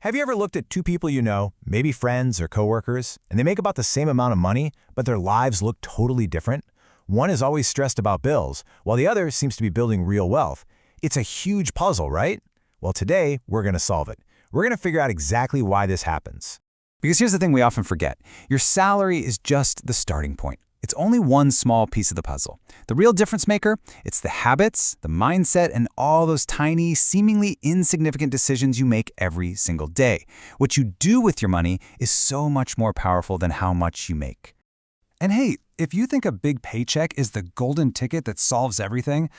Have you ever looked at two people you know, maybe friends or coworkers, and they make about the same amount of money, but their lives look totally different? One is always stressed about bills, while the other seems to be building real wealth. It's a huge puzzle, right? Well, today, we're going to solve it. We're going to figure out exactly why this happens. Because here's the thing we often forget. Your salary is just the starting point. It's only one small piece of the puzzle. The real difference maker, it's the habits, the mindset, and all those tiny, seemingly insignificant decisions you make every single day. What you do with your money is so much more powerful than how much you make. And hey, if you think a big paycheck is the golden ticket that solves everything,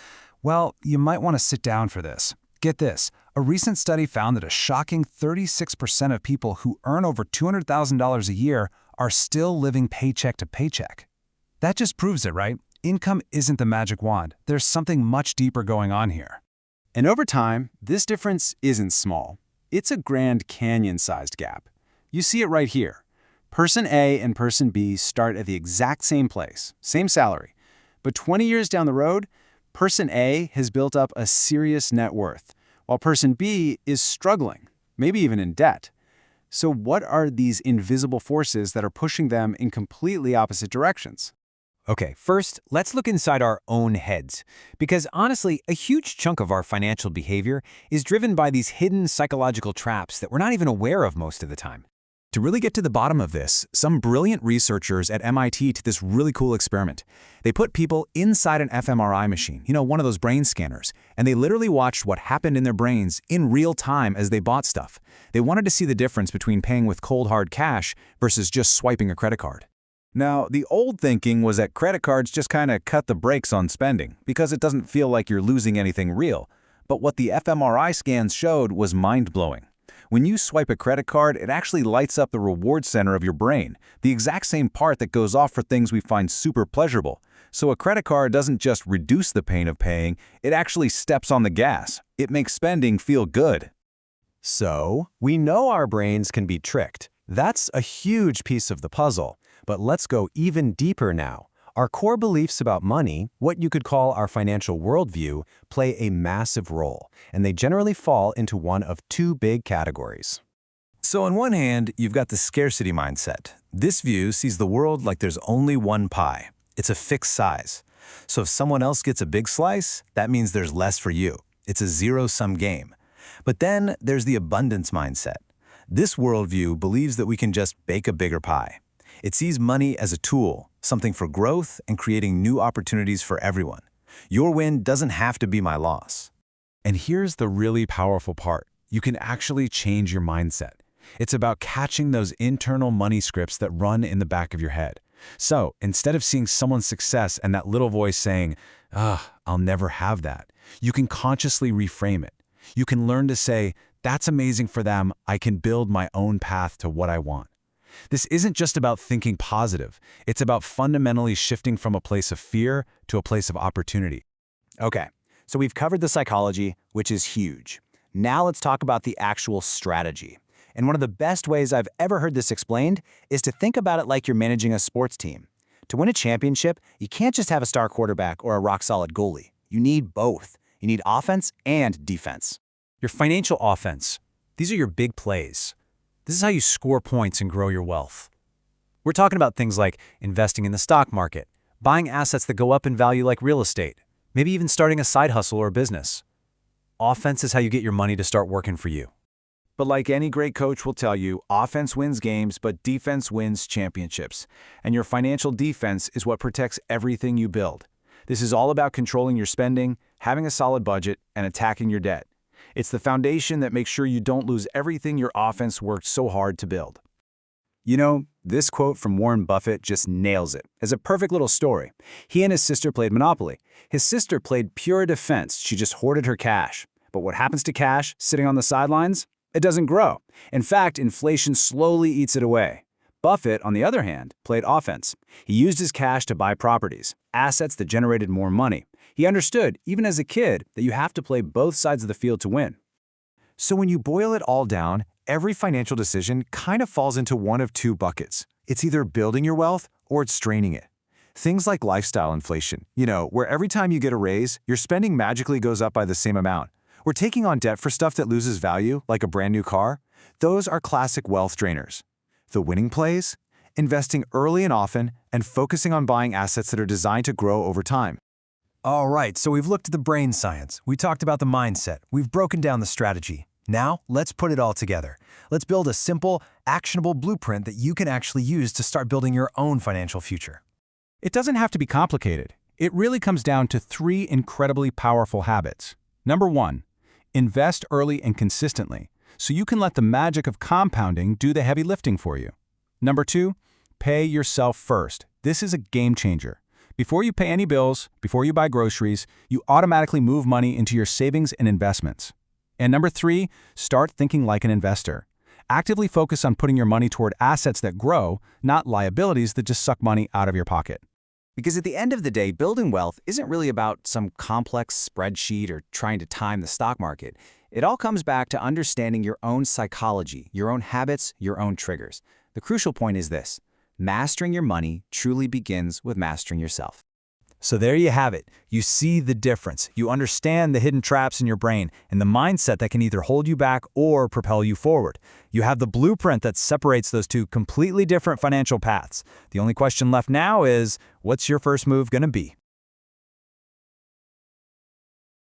well, you might want to sit down for this. Get this, a recent study found that a shocking 36% of people who earn over $200,000 a year are still living paycheck to paycheck. That just proves it, right? Income isn't the magic wand. There's something much deeper going on here. And over time, this difference isn't small. It's a Grand Canyon-sized gap. You see it right here. Person A and Person B start at the exact same place, same salary. But 20 years down the road, Person A has built up a serious net worth, while Person B is struggling, maybe even in debt. So what are these invisible forces that are pushing them in completely opposite directions? Okay, first, let's look inside our own heads. Because honestly, a huge chunk of our financial behavior is driven by these hidden psychological traps that we're not even aware of most of the time. To really get to the bottom of this, some brilliant researchers at MIT did this really cool experiment. They put people inside an fMRI machine, one of those brain scanners, and they literally watched what happened in their brains in real time as they bought stuff. They wanted to see the difference between paying with cold hard cash versus just swiping a credit card. Now, the old thinking was that credit cards just kind of cut the brakes on spending because it doesn't feel like you're losing anything real. But what the fMRI scans showed was mind-blowing. When you swipe a credit card, it actually lights up the reward center of your brain, the exact same part that goes off for things we find super pleasurable. So a credit card doesn't just reduce the pain of paying, it actually steps on the gas. It makes spending feel good. So, we know our brains can be tricked. That's a huge piece of the puzzle. But let's go even deeper now. Our core beliefs about money, what you could call our financial worldview, play a massive role, and they generally fall into one of two big categories. So on one hand, you've got the scarcity mindset. This view sees the world like there's only one pie. It's a fixed size. So if someone else gets a big slice, that means there's less for you. It's a zero-sum game. But then there's the abundance mindset. This worldview believes that we can just bake a bigger pie. It sees money as a tool, something for growth and creating new opportunities for everyone. Your win doesn't have to be my loss. And here's the really powerful part. You can actually change your mindset. It's about catching those internal money scripts that run in the back of your head. So instead of seeing someone's success and that little voice saying, I'll never have that, you can consciously reframe it. You can learn to say, that's amazing for them. I can build my own path to what I want. This isn't just about thinking positive. It's about fundamentally shifting from a place of fear to a place of opportunity. Okay, so we've covered the psychology, which is huge. Now let's talk about the actual strategy. And one of the best ways I've ever heard this explained is to think about it like you're managing a sports team. To win a championship, you can't just have a star quarterback or a rock-solid goalie. You need both. You need offense and defense. Your financial offense. These are your big plays. This is how you score points and grow your wealth. We're talking about things like investing in the stock market, buying assets that go up in value like real estate, maybe even starting a side hustle or a business. Offense is how you get your money to start working for you. But like any great coach will tell you, offense wins games, but defense wins championships. And your financial defense is what protects everything you build. This is all about controlling your spending, having a solid budget, and attacking your debt. It's the foundation that makes sure you don't lose everything your offense worked so hard to build. This quote from Warren Buffett just nails it. It's a perfect little story. He and his sister played Monopoly. His sister played pure defense. She just hoarded her cash. But what happens to cash sitting on the sidelines? It doesn't grow. In fact, inflation slowly eats it away. Buffett, on the other hand, played offense. He used his cash to buy properties, assets that generated more money. He understood, even as a kid, that you have to play both sides of the field to win. So when you boil it all down, every financial decision kind of falls into one of two buckets. It's either building your wealth or it's straining it. Things like lifestyle inflation, where every time you get a raise, your spending magically goes up by the same amount. Or taking on debt for stuff that loses value, like a brand new car. Those are classic wealth drainers. The winning plays? Investing early and often and focusing on buying assets that are designed to grow over time. All right, so we've looked at the brain science. We talked about the mindset. We've broken down the strategy. Now, let's put it all together. Let's build a simple, actionable blueprint that you can actually use to start building your own financial future. It doesn't have to be complicated. It really comes down to 3 incredibly powerful habits. Number 1, invest early and consistently, so you can let the magic of compounding do the heavy lifting for you. Number 2, pay yourself first. This is a game changer. Before you pay any bills, before you buy groceries, you automatically move money into your savings and investments. And number 3, start thinking like an investor. Actively focus on putting your money toward assets that grow, not liabilities that just suck money out of your pocket. Because at the end of the day, building wealth isn't really about some complex spreadsheet or trying to time the stock market. It all comes back to understanding your own psychology, your own habits, your own triggers. The crucial point is this: mastering your money truly begins with mastering yourself. So there you have it. You see the difference. You understand the hidden traps in your brain and the mindset that can either hold you back or propel you forward. You have the blueprint that separates those two completely different financial paths. The only question left now is, what's your first move going to be?